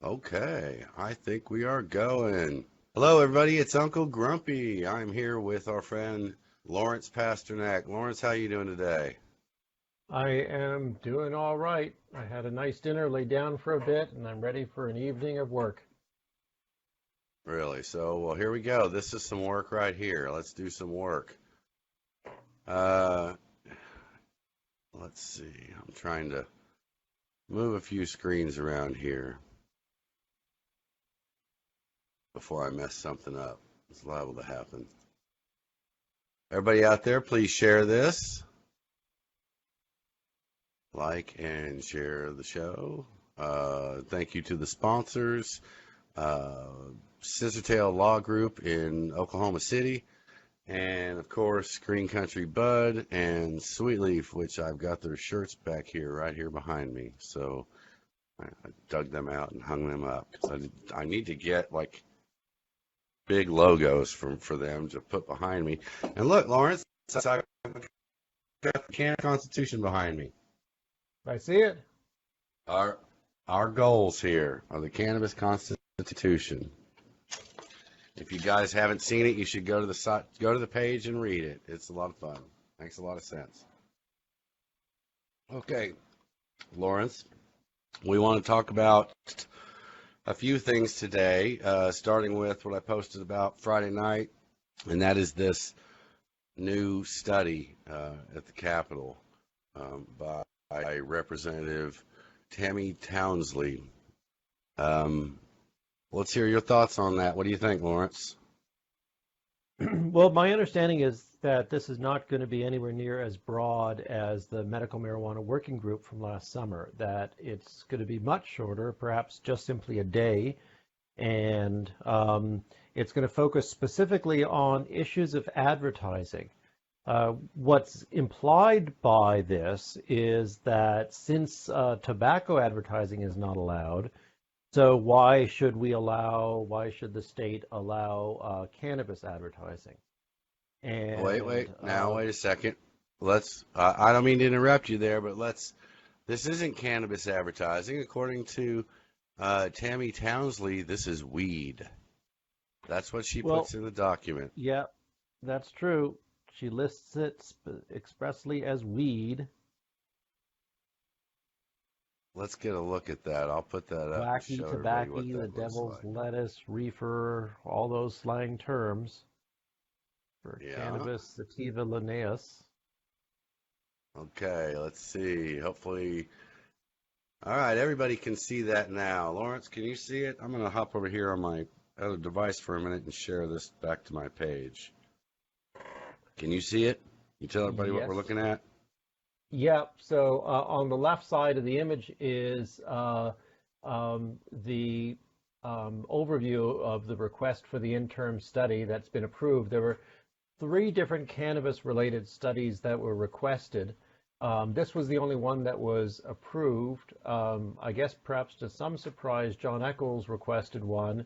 Okay, I think we are going. Hello, everybody. It's Uncle Grumpy. I'm here with our friend Lawrence Pasternack. Lawrence, how you doing today? I am doing all right. I had a nice dinner, lay down for a bit, and I'm ready for an evening of work. Really? Well, here we go. This is some work right here. Let's do some work. Uh, let's see. I'm trying to move a few screens around here before I mess something up. It's liable to happen. Everybody out there, please share this. Like and share the show. Thank you to the sponsors, uh, Scissortail Law Group in Oklahoma City, and of course Green Country Bud and Sweet Leaf, which I've got their shirts back here, right here behind me. So I dug them out and hung them up because I need to get like big logos for them to put behind me. And look, Lawrence, I've got the Canada Constitution behind me. I see it. Our our goals here are the Cannabis Constitution. If you guys haven't seen it, you should go to the site, go to the page and read it. It's a lot of fun. Makes a lot of sense. Okay, Lawrence, we want to talk about a few things today, starting with what I posted about Friday night, and that is this new study at the Capitol by Representative Tammy Townley. Um, let's hear your thoughts on that. What do you think, Lawrence? Well, my understanding is that this is not going to be anywhere near as broad as the medical marijuana working group from last summer, that it's going to be much shorter, perhaps just simply a day, and it's going to focus specifically on issues of advertising. What's implied by this is that since tobacco advertising is not allowed, so why should the state allow cannabis advertising? Wait. And Now, wait a second. I don't mean to interrupt you there, but this isn't cannabis advertising. According to Tammy Townley, this is weed. That's what she well, puts in the document. yeah, that's true. She lists it expressly as weed, Let's get a look at that. I'll put that up and wacky, show everybody what tobacco, the that looks devil's like. lettuce, reefer, all those slang terms for Yeah. cannabis sativa linnaeus. Okay, let's see. Hopefully, all right, everybody can see that now. Lawrence, can you see it? I'm going to hop over here on my other device for a minute and share this back to my page. Can you see it? You tell everybody what we're Yes. looking at? Yeah, so on the left side of the image is the overview of the request for the interim study that's been approved. There were three different cannabis-related studies that were requested. This was the only one that was approved. I guess perhaps to some surprise, John Eccles requested one,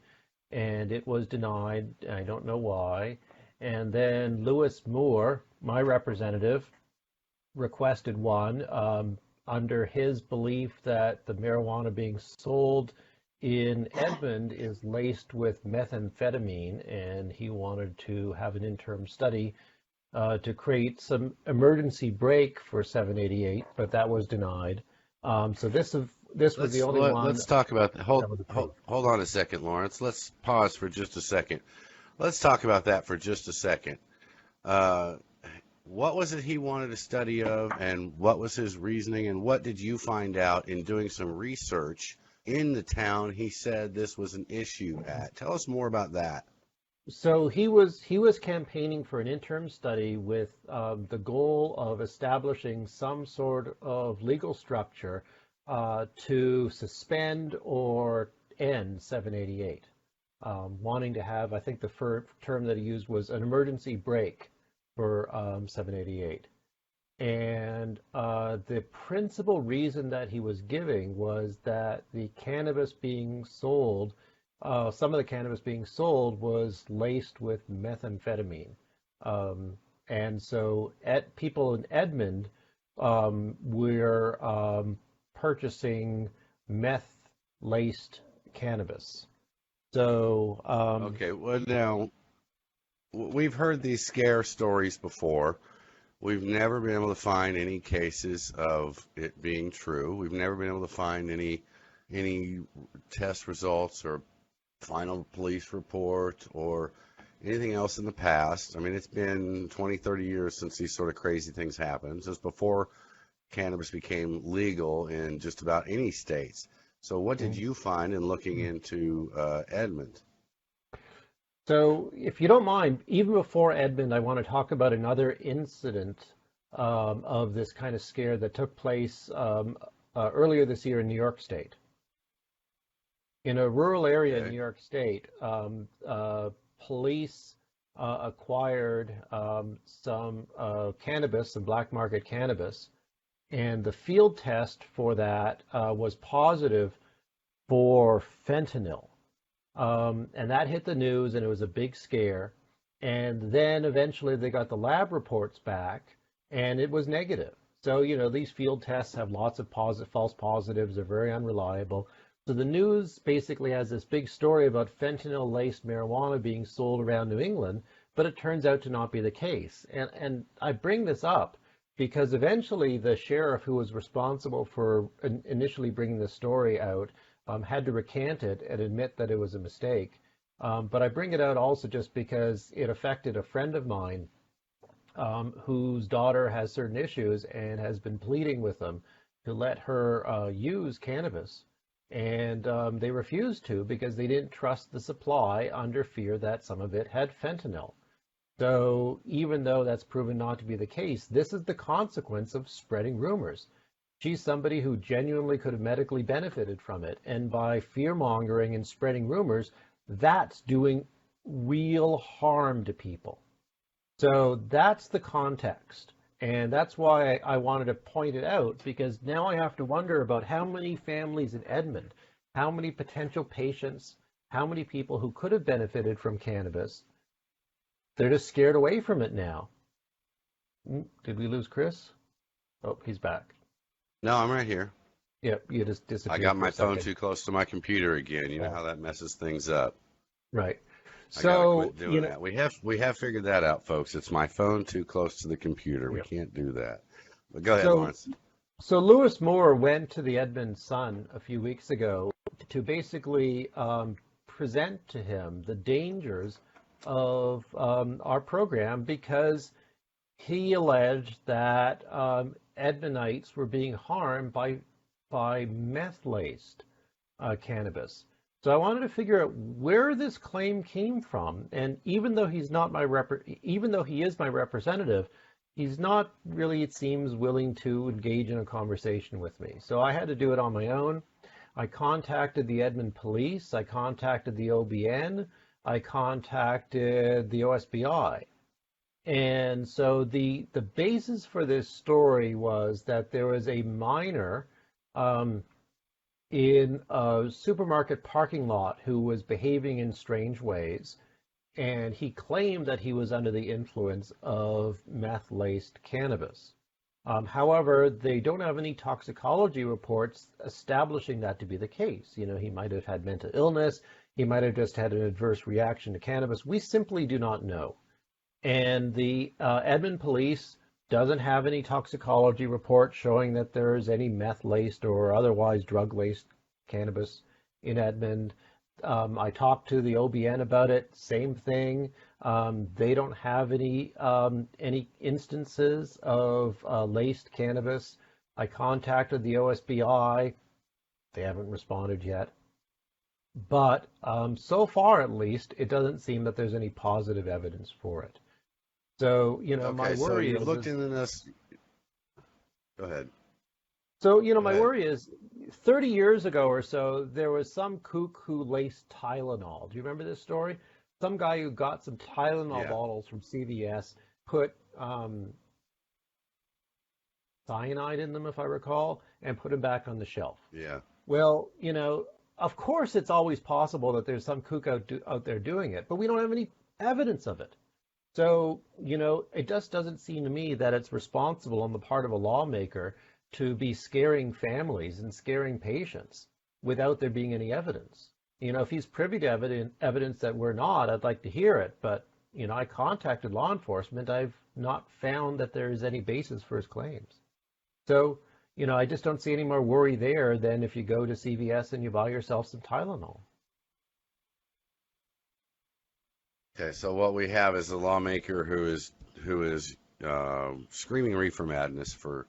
and it was denied. I don't know why. And then Lewis Moore, my representative, requested one under his belief that the marijuana being sold in Edmond is laced with methamphetamine, and he wanted to have an interim study to create some emergency brake for 788, but that was denied. So this was the only one Let's talk about that. that was approved. Hold on a second, Lawrence. Let's pause for just a second. Let's talk about that for just a second. Uh, what was it he wanted a study of, and what was his reasoning, and what did you find out in doing some research in the town he said this was an issue at? Tell us more about that. So he was campaigning for an interim study with the goal of establishing some sort of legal structure to suspend or end 788. Wanting to have, I think the term that he used was an emergency brake for 788. And the principal reason that he was giving was that the cannabis being sold, some of the cannabis being sold was laced with methamphetamine. And so people in Edmond were purchasing meth-laced cannabis. So, Okay, well, now, we've heard these scare stories before. We've never been able to find any cases of it being true. We've never been able to find any test results or final police report or anything else in the past. I mean, it's been 20, 30 years since these sort of crazy things happened, just before cannabis became legal in just about any states. So what did you find in looking into Edmond? so if you don't mind, even before Edmund, I want to talk about another incident of this kind of scare that took place earlier this year in New York State. In a rural area in Okay. New York State, police acquired some cannabis, some black market cannabis, and the field test for that was positive for fentanyl. And that hit the news, and it was a big scare. And then eventually they got the lab reports back, and it was negative. So, these field tests have lots of false positives. They're very unreliable. So the news basically has this big story about fentanyl-laced marijuana being sold around New England, but it turns out to not be the case. And I bring this up because eventually the sheriff who was responsible for initially bringing the story out had to recant it and admit that it was a mistake. But I bring it out also just because it affected a friend of mine whose daughter has certain issues and has been pleading with them to let her use cannabis. And they refused to because they didn't trust the supply under fear that some of it had fentanyl. So even though that's proven not to be the case, this is the consequence of spreading rumors. She's somebody who genuinely could have medically benefited from it. And by fear mongering and spreading rumors, that's doing real harm to people. So that's the context. And that's why I wanted to point it out, because now I have to wonder about how many families in Edmond, how many potential patients, how many people who could have benefited from cannabis. They're just scared away from it now. Did we lose Chris? Oh, he's back. No, I'm right here. Yep, you just I disappeared got for my a phone second. too close to my computer again. You know Oh, how that messes things up. right. I gotta So, quit doing that. We have figured that out, folks. It's my phone too close to the computer. We yeah. can't do that. But go ahead, So, Lawrence. so Lewis Moore went to the Edmund Sun a few weeks ago to basically present to him the dangers of our program because he alleged that Edmondites were being harmed by meth-laced cannabis. So I wanted to figure out where this claim came from. And even though even though he is my representative, he's not really, it seems, willing to engage in a conversation with me. So I had to do it on my own. I contacted the Edmond Police. I contacted the OBN. I contacted the OSBI. And so the basis for this story was that there was a minor in a supermarket parking lot who was behaving in strange ways, and he claimed that he was under the influence of meth-laced cannabis. However, they don't have any toxicology reports establishing that to be the case. He might have had mental illness. He might have just had an adverse reaction to cannabis. We simply do not know. And the Edmond police doesn't have any toxicology report showing that there is any meth-laced or otherwise drug-laced cannabis in Edmond. I talked to the OBN about it. Same thing. They don't have any instances of laced cannabis. I contacted the OSBI. They haven't responded yet. But so far, at least, it doesn't seem that there's any positive evidence for it. So, my Okay, so worry you is, looked into this. Go ahead. so, Go my ahead. worry is 30 years ago or so, there was some kook who laced Tylenol. Do you remember this story? Some guy who got some Tylenol Yeah. bottles from CVS, put cyanide in them, if I recall, and put them back on the shelf. Yeah. Well, of course it's always possible that there's some kook out there doing it, but we don't have any evidence of it. So, it just doesn't seem to me that it's responsible on the part of a lawmaker to be scaring families and scaring patients without there being any evidence. If he's privy to evidence that we're not, I'd like to hear it. But, I contacted law enforcement. I've not found that there is any basis for his claims. So, I just don't see any more worry there than if you go to CVS and you buy yourself some Tylenol. Okay, so what we have is a lawmaker who is screaming reefer madness for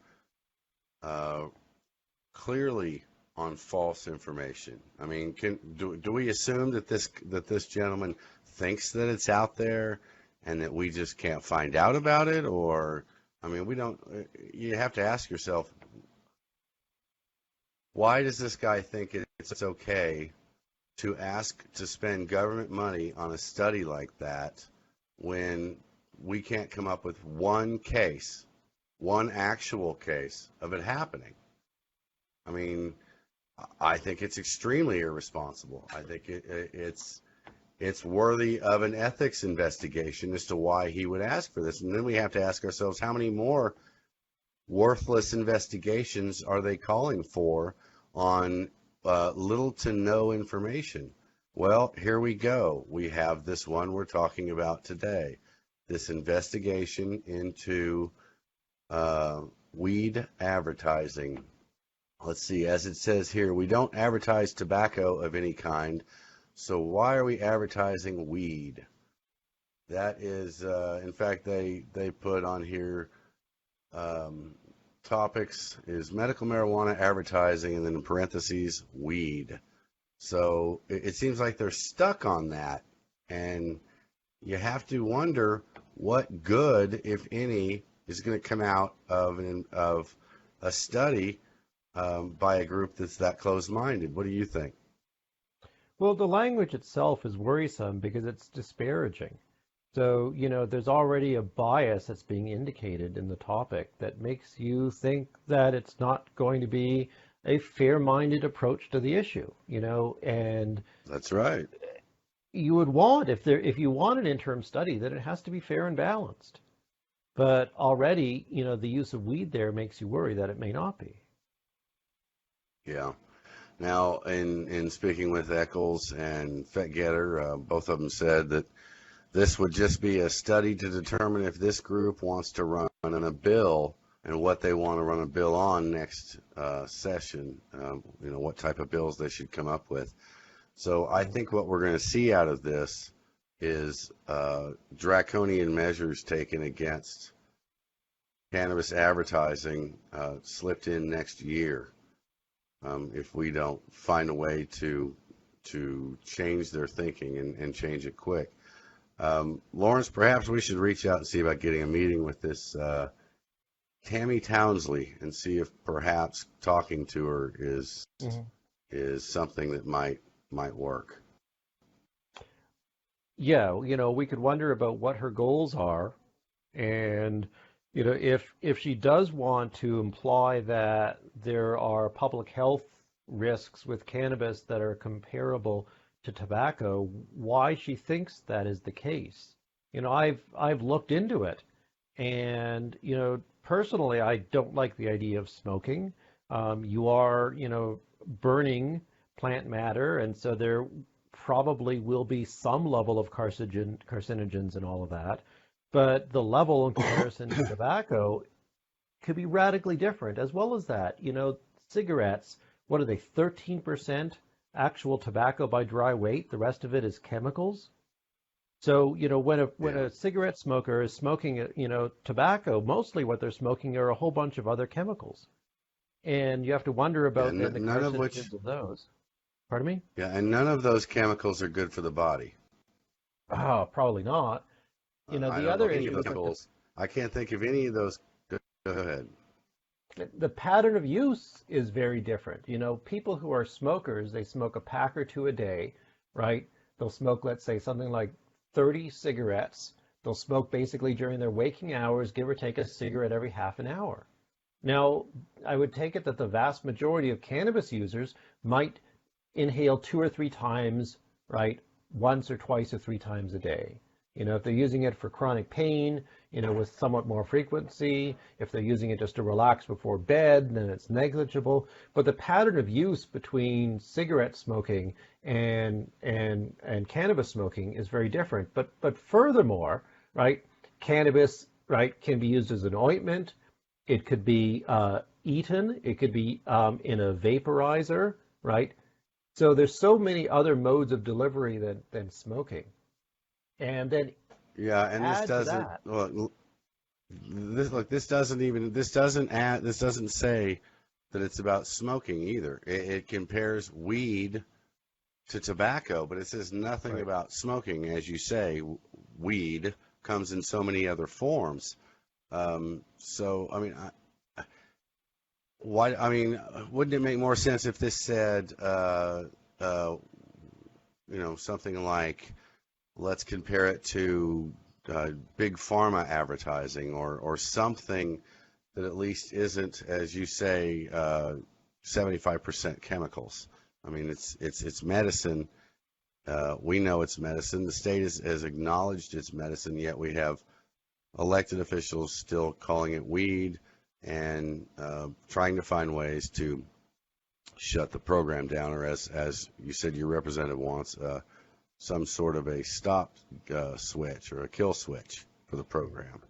clearly on false information. I mean, do we assume that this gentleman thinks that it's out there and that we just can't find out about it? Or, I mean, we don't. You have to ask yourself, why does this guy think it's okay to ask to spend government money on a study like that when we can't come up with one actual case of it happening? I mean, I think it's extremely irresponsible. I think it's worthy of an ethics investigation as to why he would ask for this. And then we have to ask ourselves, how many more worthless investigations are they calling for on little to no information? Well, here we go. We have this one we're talking about today, this investigation into weed advertising. Let's see, as it says here, we don't advertise tobacco of any kind, so why are we advertising weed? That is, in fact, they put on here, topics is medical marijuana advertising, and then in parentheses, weed. So it seems like they're stuck on that, and you have to wonder what good, if any, is going to come out of a study by a group that's that closed-minded. What do you think? Well, the language itself is worrisome because it's disparaging. So, there's already a bias that's being indicated in the topic that makes you think that it's not going to be a fair-minded approach to the issue, and That's right. you would want, if you want an interim study, that it has to be fair and balanced. But already, the use of weed there makes you worry that it may not be. Yeah. Now, in speaking with Eccles and Fettgetter, both of them said that this would just be a study to determine if this group wants to run on a bill and what they want to run a bill on next session, what type of bills they should come up with. So I think what we're going to see out of this is draconian measures taken against cannabis advertising slipped in next year. If we don't find a way to change their thinking and change it quick. Lawrence, perhaps we should reach out and see about getting a meeting with this Tammy Townley and see if perhaps talking to her is something that might work. Yeah, we could wonder about what her goals are, and if she does want to imply that there are public health risks with cannabis that are comparable to tobacco, why she thinks that is the case. I've looked into it, and personally, I don't like the idea of smoking. You are burning plant matter, and so there probably will be some level of carcinogens and all of that. But the level in comparison to tobacco could be radically different. As well as that, cigarettes, what are they, 13% actual tobacco by dry weight? The rest of it is chemicals. So, when a cigarette smoker is smoking, tobacco, mostly what they're smoking are a whole bunch of other chemicals. And you have to wonder about the carcinogens of those. Pardon me? Yeah, and none of those chemicals are good for the body. Oh, probably not. The other issue is I can't think of any of those. Go ahead. The pattern of use is very different. People who are smokers, they smoke a pack or two a day, right? They'll smoke, let's say, something like 30 cigarettes. They'll smoke basically during their waking hours, give or take a cigarette every half an hour. Now, I would take it that the vast majority of cannabis users might inhale 2 or 3 times, right? Once or twice or 3 times a day. If they're using it for chronic pain, with somewhat more frequency. If they're using it just to relax before bed, then it's negligible. But the pattern of use between cigarette smoking and cannabis smoking is very different. But furthermore, right, cannabis, right, can be used as an ointment. It could be eaten. It could be in a vaporizer, right? So there's so many other modes of delivery than smoking. And then Yeah, and this add to doesn't, that, well, this doesn't say that it's about smoking either. It compares weed to tobacco, but it says nothing right? about smoking. As you say, weed comes in so many other forms. So, I mean, why? I mean, wouldn't it make more sense if this said, something like, let's compare it to big pharma advertising or something that at least isn't, as you say, 75% chemicals. I mean, it's medicine. We know it's medicine. The state has acknowledged it's medicine, yet we have elected officials still calling it weed and trying to find ways to shut the program down, or as you said, your representative wants some sort of a stop switch or a kill switch for the program.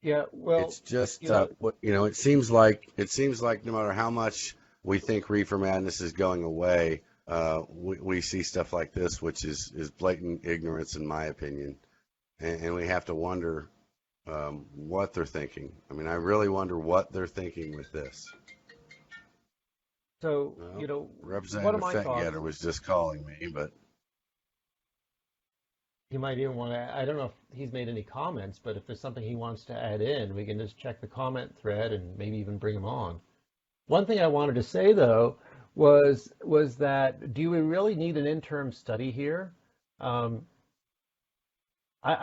Yeah, well, It's just it seems like no matter how much we think reefer madness is going away, we see stuff like this, which is blatant ignorance, in my opinion, and we have to wonder what they're thinking. I mean, I really wonder what they're thinking with this. so, Well, one of Representative my thoughts, Fettgetter was just calling me, but he might even want to, I don't know if he's made any comments, but if there's something he wants to add in, we can just check the comment thread and maybe even bring him on. One thing I wanted to say, though, was that do we really need an interim study here? I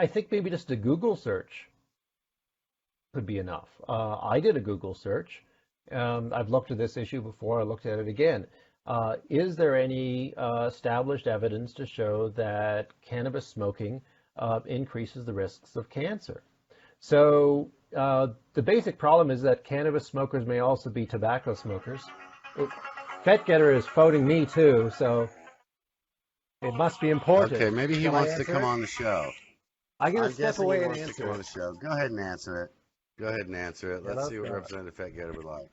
think maybe just a Google search could be enough. I did a Google search. I've looked at this issue before. I looked at it again. Is there any established evidence to show that cannabis smoking increases the risks of cancer? So the basic problem is that cannabis smokers may also be tobacco smokers. Oh, Fetgetter is phoning me too, so it must be important. okay, maybe he Shall I wants to answer come it? on the show. I'm going to I'm step guessing he away and wants to come answer on it. the show. Go ahead and answer it. Go ahead and answer it. Let's Hello? see what Representative Fettgetter would like.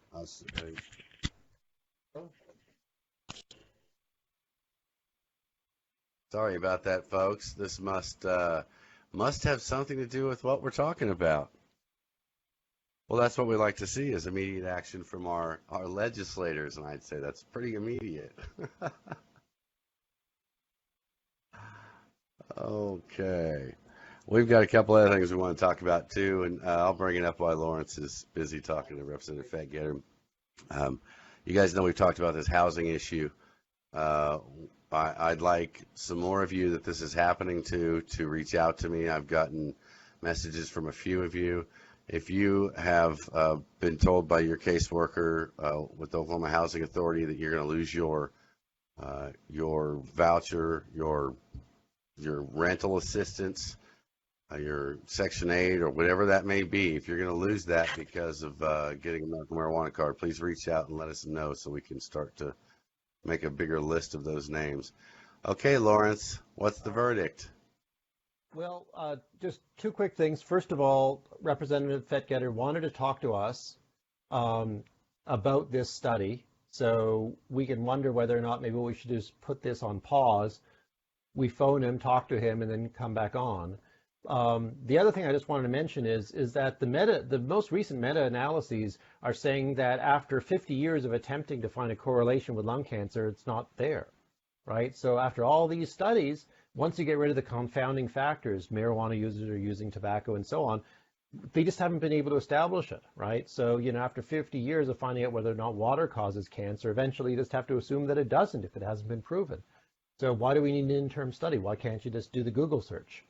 Sorry about that, folks. This must have something to do with what we're talking about. Well, that's what we like to see, is immediate action from our legislators, and I'd say that's pretty immediate. Okay. We've got a couple other things we want to talk about too, and I'll bring it up while Lawrence is busy talking to Representative Fettgetter. You guys know we've talked about this housing issue. I'd like some more of you that this is happening to reach out to me. I've gotten messages from a few of you. If you have been told by your caseworker with the Oklahoma Housing Authority that you're going to lose your voucher, your rental assistance, your Section 8, or whatever that may be, if you're going to lose that because of getting a medical marijuana card, please reach out and let us know so we can start to make a bigger list of those names. Okay, Lawrence, what's the verdict? Well, just two quick things. First of all, Representative Fettgetter wanted to talk to us about this study, so we can wonder whether or not maybe we should just put this on pause. We phone him, talk to him, and then come back on. The other thing I just wanted to mention is that the most recent meta-analyses are saying that after 50 years of attempting to find a correlation with lung cancer, it's not there, right? So after all these studies, once you get rid of the confounding factors, marijuana users are using tobacco and so on, they just haven't been able to establish it, right? So, after 50 years of finding out whether or not water causes cancer, eventually you just have to assume that it doesn't if it hasn't been proven. So why do we need an interim study? Why can't you just do the Google search?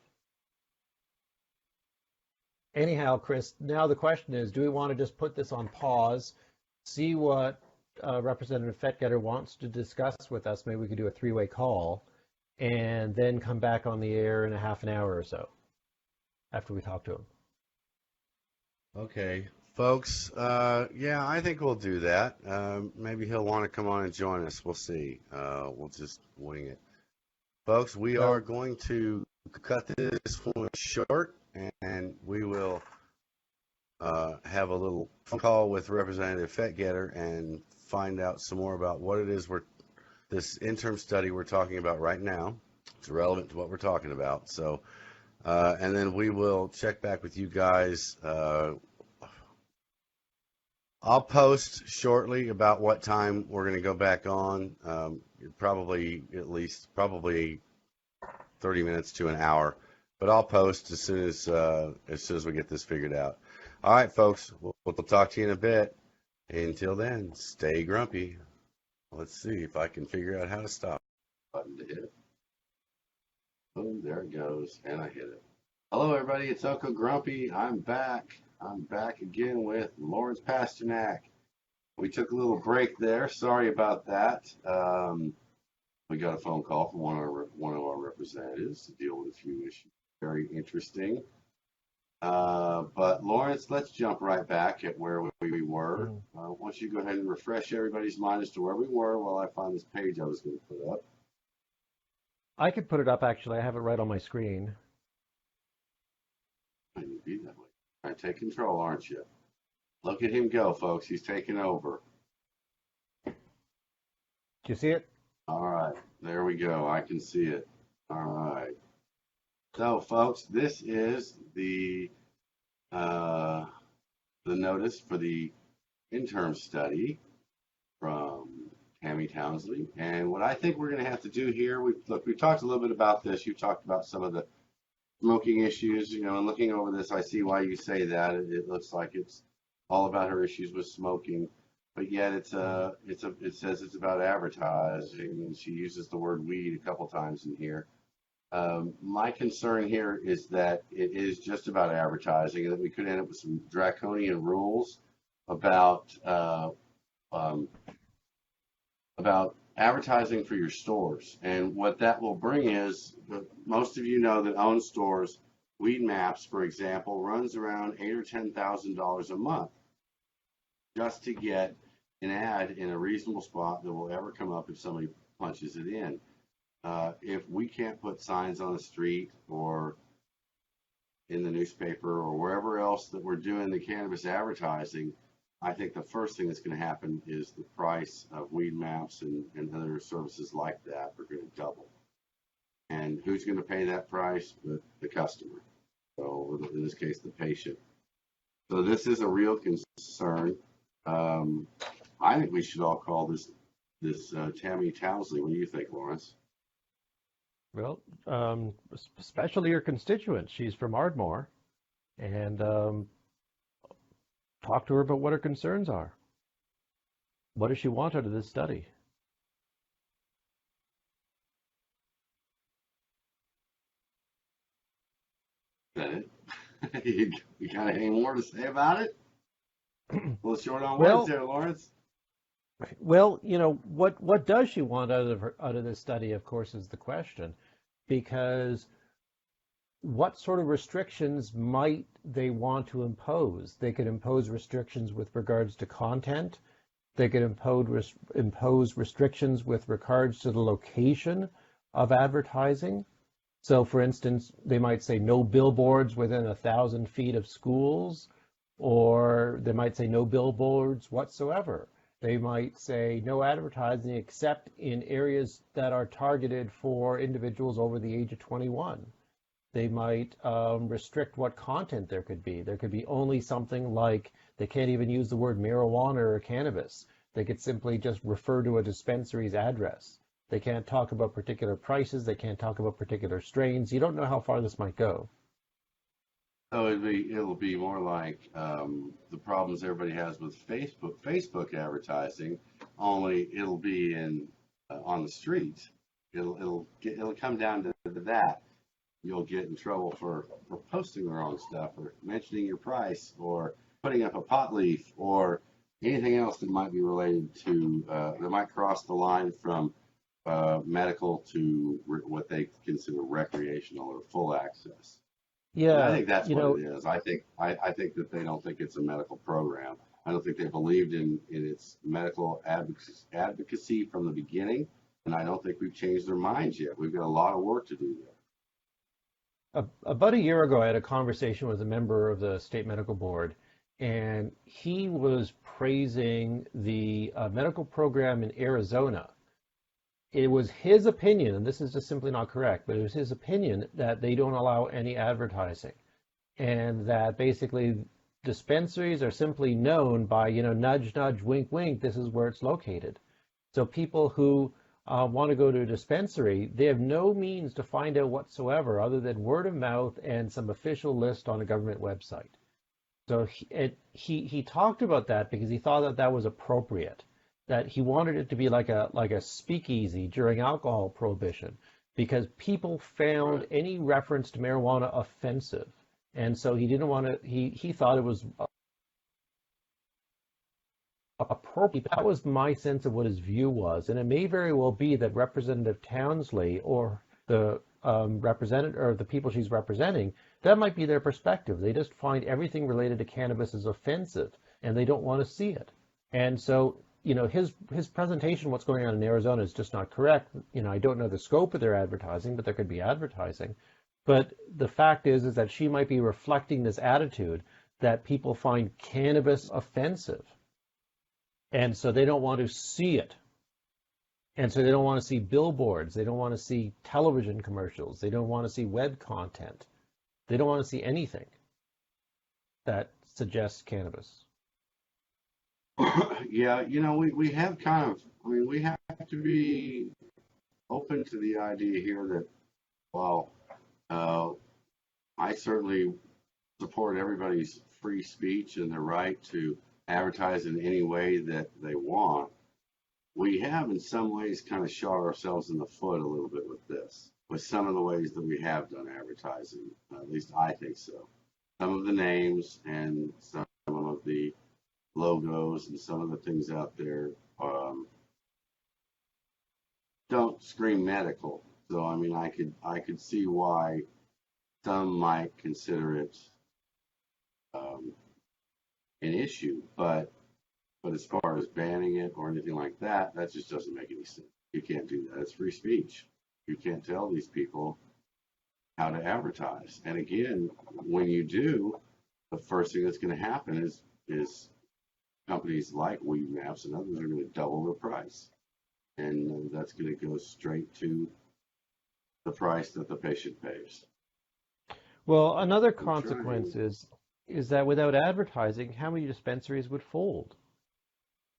Anyhow, Chris, now the question is, do we want to just put this on pause, see what Representative Fettgetter wants to discuss with us? Maybe we could do a three-way call, and then come back on the air in a half an hour or so. after we talk to him. Okay, folks. Yeah, I think we'll do that. Maybe he'll want to come on and join us. We'll see. We'll just wing it. Folks, we are Well, going to cut this one short, and we will have a little phone call with Representative Fetgetter and find out some more about what it is this interim study we're talking about right now. It's relevant to what we're talking about. So, and then we will check back with you guys. I'll post shortly about what time we're going to go back on. Probably 30 minutes to an hour, but I'll post as soon as we get this figured out. All right, folks, we'll talk to you in a bit. Until then, stay grumpy. Let's see if I can figure out how to stop. Button to hit. Boom, there it goes, and I hit it. Hello, everybody. It's Uncle Grumpy. I'm back. I'm back again with Lawrence Pasternack. We took a little break there. Sorry about that. We got a phone call from one of our representatives to deal with a few issues. Very interesting. But Lawrence, let's jump right back at where we were. Why don't you go ahead and refresh everybody's mind as to where we were while I find this page I was going to put up. I could put it up, actually. I have it right on my screen. You'd be that way. All right, take control, aren't you? Look at him go, folks. He's taking over. Do you see it? All right, there we go. I can see it. All right. So, folks, this is the notice for the interim study from Tammy Townley. And what I think we're going to have to do here, we've talked a little bit about this. You talked about some of the smoking issues, and looking over this, I see why you say that. It looks like it's all about her issues with smoking, but yet it says it's about advertising, and she uses the word weed a couple times in here. My concern here is that it is just about advertising, and that we could end up with some draconian rules about advertising for your stores. And what that will bring is, most of you know that own stores, Weed Maps, for example, runs around $8,000 or $10,000 a month just to get an ad in a reasonable spot that will ever come up if somebody punches it in. If we can't put signs on the street or in the newspaper or wherever else that we're doing the cannabis advertising, I think the first thing that's going to happen is the price of Weed Maps and other services like that are going to double. And who's going to pay that price? The customer. So in this case, the patient. So this is a real concern. I think we should all call this Tammy Townley. What do you think, Lawrence? Well, especially your constituent. She's from Ardmore, and talk to her about what her concerns are. What does she want out of this study? Is that it? You got any more to say about it? A little short on Well, words there, Lawrence. Well, what does she want out of this study, of course, is the question, because what sort of restrictions might they want to impose? They could impose restrictions with regards to content. They could impose restrictions with regards to the location of advertising. So, for instance, they might say no billboards within 1,000 feet of schools, or they might say no billboards whatsoever. They might say no advertising except in areas that are targeted for individuals over the age of 21. They might restrict what content there could be. There could be only something like, they can't even use the word marijuana or cannabis. They could simply just refer to a dispensary's address. They can't talk about particular prices. They can't talk about particular strains. You don't know how far this might go. So it'll be more like the problems everybody has with Facebook advertising, only it'll be on the street. It'll come down to that. You'll get in trouble for posting the wrong stuff, or mentioning your price, or putting up a pot leaf, or anything else that might be related to that might cross the line from medical to what they consider recreational or full access. And I Yeah, think that's what it is. I think that they don't think it's a medical program. I don't think they believed in its medical advocacy from the beginning, and I don't think we've changed their minds yet. We've got a lot of work to do there. about a year ago, I had a conversation with a member of the state medical board, and he was praising the medical program in Arizona. It was his opinion, and this is just simply not correct, but it was his opinion that they don't allow any advertising, and that basically dispensaries are simply known by, nudge, nudge, wink, wink, this is where it's located. So people who want to go to a dispensary, they have no means to find out whatsoever other than word of mouth and some official list on a government website. So he talked about that because he thought that that was appropriate, that he wanted it to be like a speakeasy during alcohol prohibition, because people found Right. any reference to marijuana offensive, and so he didn't want to. He thought it was appropriate. That was my sense of what his view was, and it may very well be that Representative Townsley or the representative or the people she's representing, that might be their perspective. They just find everything related to cannabis is offensive, and they don't want to see it. And so, his presentation, what's going on in Arizona, is just not correct. I don't know the scope of their advertising, but there could be advertising. But the fact is that she might be reflecting this attitude that people find cannabis offensive. And so they don't want to see it. And so they don't want to see billboards. They don't want to see television commercials. They don't want to see web content. They don't want to see anything that suggests cannabis. Yeah, we have kind of, I mean, we have to be open to the idea here that, well, uh, I certainly support everybody's free speech and their right to advertise in any way that they want. We have, in some ways, kind of shot ourselves in the foot a little bit with this, with some of the ways that we have done advertising. At least I think so. Some of the names and some of the logos and some of the things out there don't scream medical. So I mean, I could see why some might consider it um, an issue, but as far as banning it or anything like that, that just doesn't make any sense. You can't do that. It's free speech. You can't tell these people how to advertise. And again, when you do, the first thing that's going to happen is companies like Weed Maps and others are going to double their price, and that's going to go straight to the price that the patient pays. Well, another I'm trying. consequence is that without advertising, how many dispensaries would fold?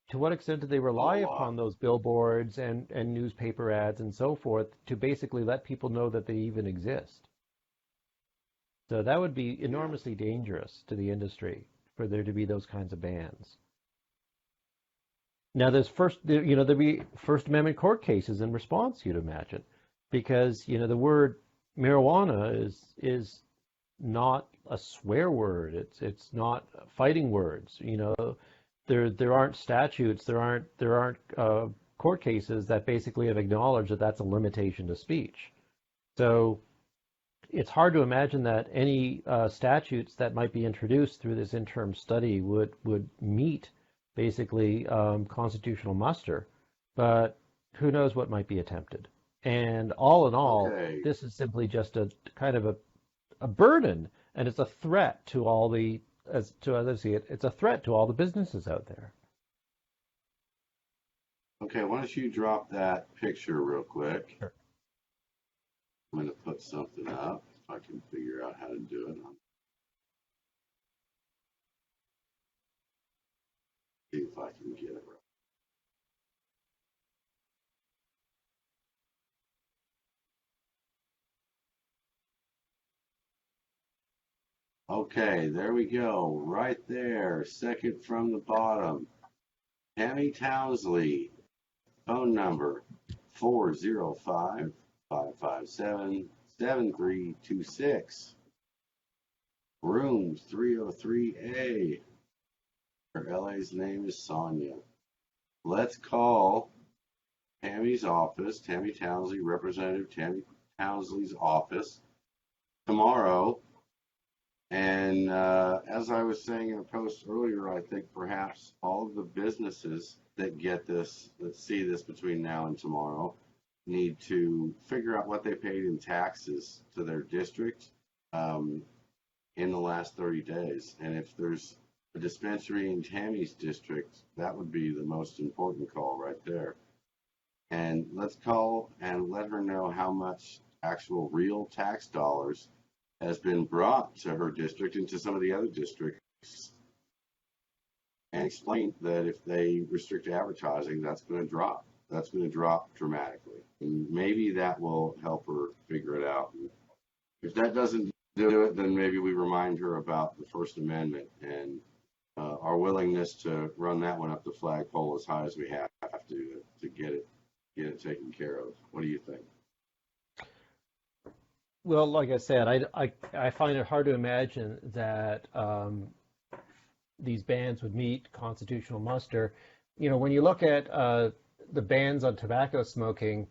To what extent do they A rely lot. upon those billboards and newspaper ads and so forth to basically let people know that they even exist? So that would be Yeah. enormously dangerous to the industry for there to be those kinds of bans. Now, there'd be First Amendment court cases in response, you'd imagine, because the word marijuana is not a swear word. It's not fighting words. There aren't statutes. There aren't court cases that basically have acknowledged that that's a limitation to speech. So it's hard to imagine that any statutes that might be introduced through this interim study would meet basically constitutional muster, but who knows what might be attempted. And all in all, Okay. this is simply just a kind of a burden, and it's a threat to all the, as I see it, it's a threat to all the businesses out there. Okay. Why don't you drop that picture real quick? Sure. I'm going to put something up if I can figure out how to do it. I'll see if I can get it right. Okay, there we go. Right there, second from the bottom. Tammy Townsley, phone number 405-557-7326. Room 303A. Her LA's name is Sonia. Let's call Tammy's office, Tammy Townsley, Representative Tammy Townsley's office tomorrow And as I was saying in a post earlier, I think perhaps all of the businesses that get this, that see this between now and tomorrow, need to figure out what they paid in taxes to their district in the last 30 days. And if there's a dispensary in Tammy's district, that would be the most important call right there. And let's call and let her know how much actual real tax dollars has been brought to her district and to some of the other districts, and explain that if they restrict advertising, that's going to drop. That's going to drop dramatically. And maybe that will help her figure it out. And if that doesn't do it, then maybe we remind her about the First Amendment and our willingness to run that one up the flagpole as high as we have to get it taken care of. What do you think? Well, like I said, I find it hard to imagine that these bans would meet constitutional muster. You know, when you look at the bans on tobacco smoking,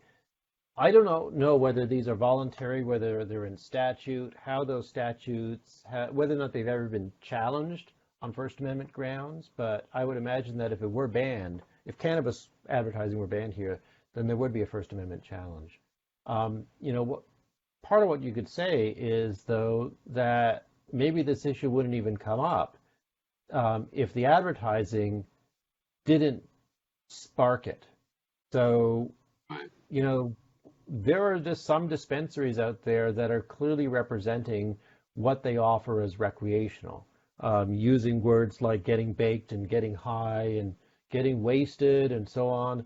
I don't know whether these are voluntary, whether they're in statute, how those statutes, whether or not they've ever been challenged on First Amendment grounds. But I would imagine that if it were banned, if cannabis advertising were banned here, then there would be a First Amendment challenge. You know, part of what you could say is, though, that maybe this issue wouldn't even come up if the advertising didn't spark it. So, you know, there are just some dispensaries out there that are clearly representing what they offer as recreational, using words like getting baked and getting high and getting wasted and so on.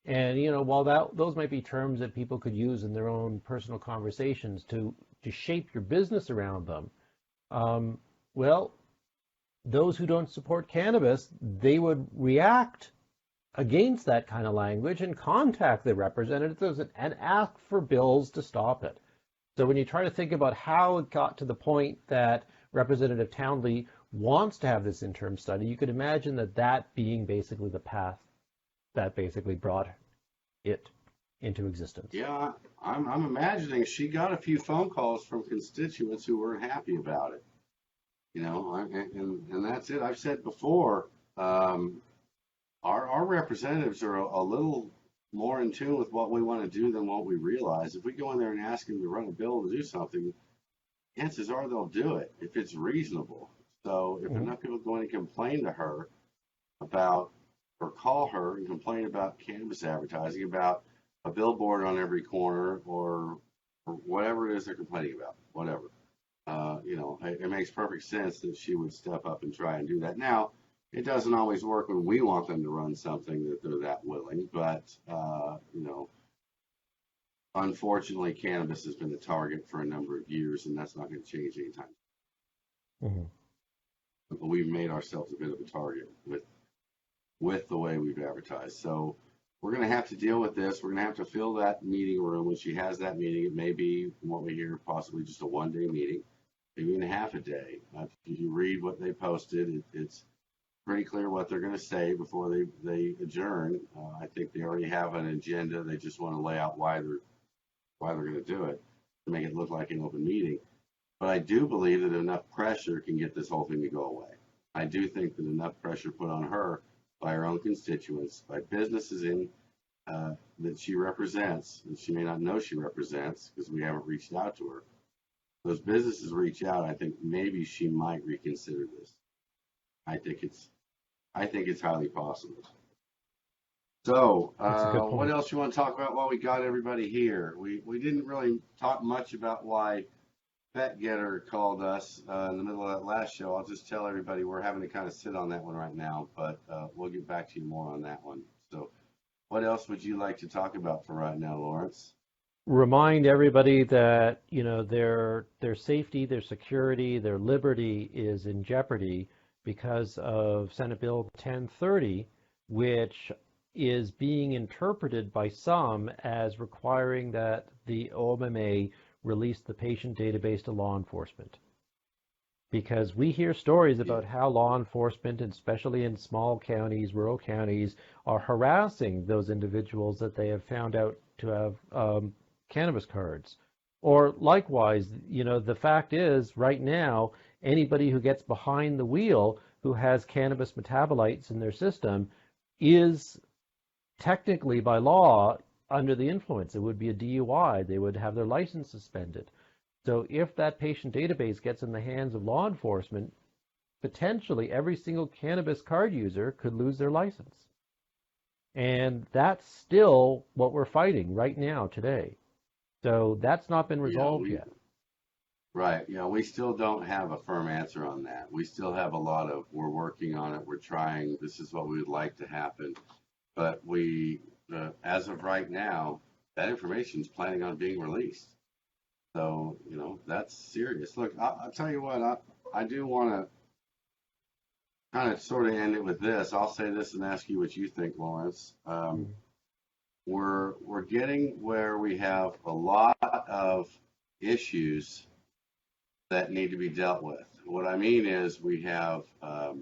And, you know, while those might be terms that people could use in their own personal conversations to shape your business around them, well, those who don't support cannabis, they would react against that kind of language and contact the representatives and ask for bills to stop it. So when you try to think about how it got to the point that Representative Townley wants to have this interim study, you could imagine that being basically the path that basically brought it into existence. Yeah, I'm imagining she got a few phone calls from constituents who weren't happy about it. You know, and that's it. I've said before, our representatives are a little more in tune with what we want to do than what we realize. If we go in there and ask them to run a bill to do something, chances are they'll do it if it's reasonable. So if enough people go in and complain to her about, or call her and complain about cannabis advertising, about a billboard on every corner, or whatever it is they're complaining about, whatever. You know, it makes perfect sense that she would step up and try and do that. Now, it doesn't always work when we want them to run something that they're that willing, but, you know, unfortunately, cannabis has been a target for a number of years, and that's not going to change anytime. But we've made ourselves a bit of a target with the way we've advertised. So we're going to have to deal with this. We're going to have to fill that meeting room when she has that meeting. It may be, what we hear, possibly just a one-day meeting, maybe even half a day. If you read what they posted, it's pretty clear what they're going to say before they adjourn. I think they already have an agenda. They just want to lay out why they're going to do it, to make it look like an open meeting. But I do believe that enough pressure can get this whole thing to go away. I do think that enough pressure put on her by her own constituents, by businesses that she represents, that she may not know she represents because we haven't reached out to her. Those businesses reach out, I think maybe she might reconsider this. I think it's highly possible. So, what else you want to talk about while we got everybody here? We didn't really talk much about why Pet Getter called us in the middle of that last show. I'll just tell everybody we're having to kind of sit on that one right now, but we'll get back to you more on that one. So, what else would you like to talk about for right now, Lawrence? Remind everybody that, you know, their safety, their security, their liberty is in jeopardy because of Senate Bill 1030, which is being interpreted by some as requiring that the OMMA release the patient database to law enforcement. Because we hear stories about how law enforcement, and especially in small counties, rural counties, are harassing those individuals that they have found out to have cannabis cards. Or likewise, you know, the fact is right now, anybody who gets behind the wheel who has cannabis metabolites in their system is technically by law under the influence. It would be a DUI. They would have their license suspended. So if that patient database gets in the hands of law enforcement, potentially every single cannabis card user could lose their license. And that's still what we're fighting right now today. So that's not been resolved yet. Right. Yeah, we still don't have a firm answer on that. We still have a lot of, we're working on it, we're trying, this is what we would like to happen. But we, as of right now, that information is planning on being released. So, you know, that's serious. Look, I'll tell you what, I do want to kind of sort of end it with this. I'll say this and ask you what you think, Lawrence. We're getting where we have a lot of issues that need to be dealt with. What I mean is we have a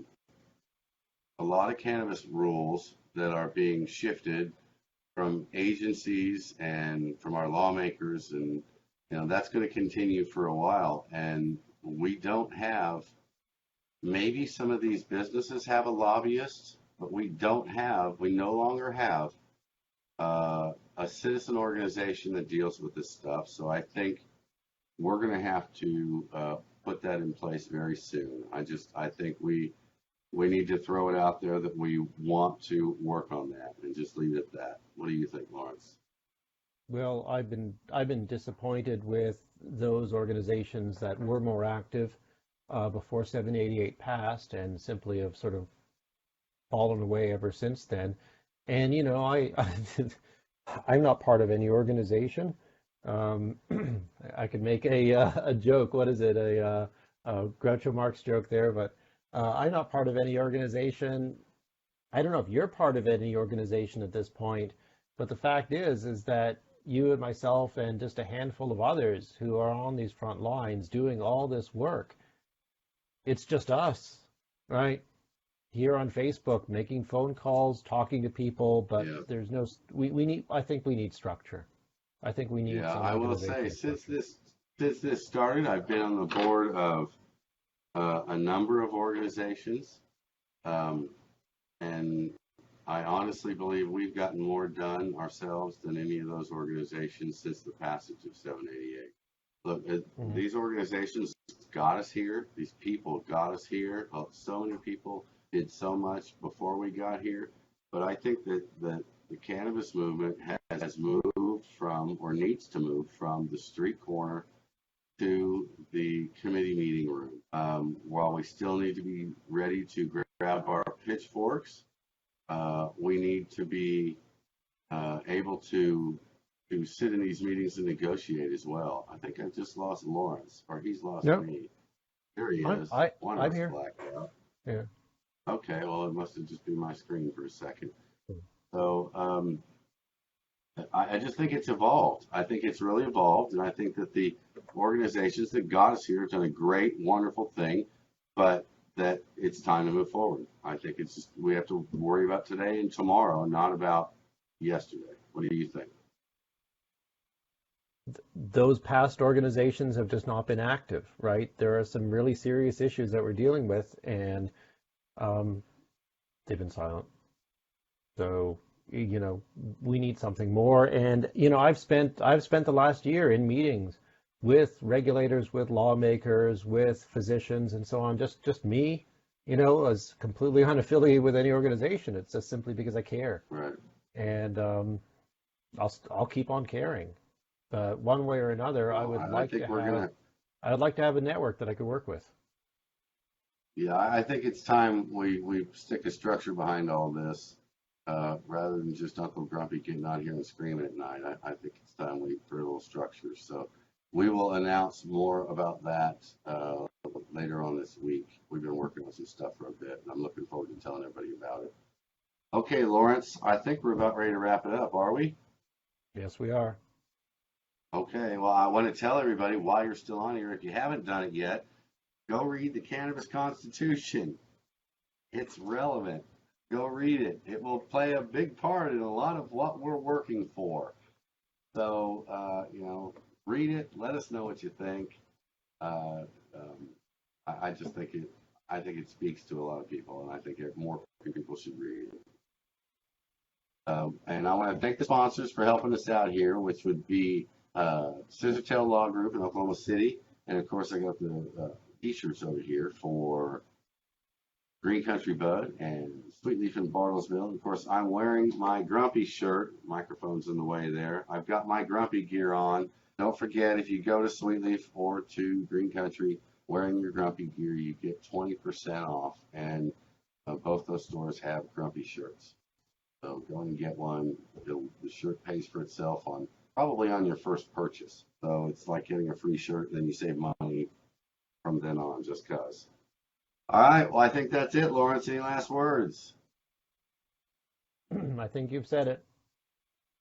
lot of cannabis rules that are being shifted from agencies and from our lawmakers, and you know that's going to continue for a while. And we don't have, maybe some of these businesses have a lobbyist, but we no longer have a citizen organization that deals with this stuff. So I think we're going to have to put that in place very soon. I think we need to throw it out there that we want to work on that and just leave it at that. What do you think, Lawrence? Well, I've been disappointed with those organizations that were more active before 788 passed, and simply have sort of fallen away ever since then. And you know, I'm not part of any organization. I could make a joke. What is it? A Groucho Marx joke there, but I'm not part of any organization. I don't know if you're part of any organization at this point, but the fact is that you and myself and just a handful of others who are on these front lines doing all this work, it's just us, right? Here on Facebook, making phone calls, talking to people, but Yeah. there's no, I think we need structure. I think we need some I will say, since this started, I've been on the board of a number of organizations, and I honestly believe we've gotten more done ourselves than any of those organizations since the passage of 788. Look, these organizations got us here. These people got us here. So many people did so much before we got here. But I think that the cannabis movement has moved from, or needs to move from, the street corner to the committee meeting room. While we still need to be ready to grab our pitchforks, we need to be able to sit in these meetings and negotiate as well. I think I've just lost Lawrence, or he's lost me. Here he is. I'm here. Blacked out. Yeah. Okay, well, it must have just been my screen for a second. So I just think it's evolved. I think it's really evolved, and I think that the organizations that got us here have done a great, wonderful thing, but that it's time to move forward. I think it's just, we have to worry about today and tomorrow, not about yesterday. What do you think? Those past organizations have just not been active, right? There are some really serious issues that we're dealing with, and they've been silent. So, you know, we need something more. And, you know, I've spent the last year in meetings with regulators, with lawmakers, with physicians, and so on. Just me, you know, as completely unaffiliated with any organization. It's just simply because I care. Right. And I'll keep on caring. But one way or another, I would like to have a network that I could work with. Yeah, I think it's time we stick a structure behind all this, rather than just Uncle Grumpy getting out here and screaming at night. I think it's time we put a little structure. So we will announce more about that later on this week. We've been working on some stuff for a bit, and I'm looking forward to telling everybody about it. Okay, Lawrence, I think we're about ready to wrap it up, are we? Yes, we are. Okay, well, I want to tell everybody while you're still on here, if you haven't done it yet, go read the Cannabis Constitution. It's relevant. Go read it. It will play a big part in a lot of what we're working for. So, you know, read it. Let us know what you think. I just think it speaks to a lot of people, and I think more people should read it. And I want to thank the sponsors for helping us out here, which would be Scissortail Law Group in Oklahoma City, and of course I got the T-shirts over here for Green Country Bud and Sweet Leaf in Bartlesville. Of course, I'm wearing my Grumpy shirt. Microphone's in the way there. I've got my Grumpy gear on. Don't forget, if you go to Sweet Leaf or to Green Country wearing your Grumpy gear, you get 20% off. And both those stores have Grumpy shirts. So go and get one. The shirt pays for itself probably on your first purchase. So it's like getting a free shirt, and then you save money from then on, just because. All right. Well, I think that's it, Lawrence. Any last words? I think you've said it.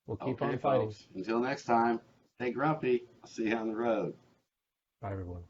We'll keep Okay, on fighting. folks. Until next time, stay grumpy. I'll see you on the road. Bye, everyone.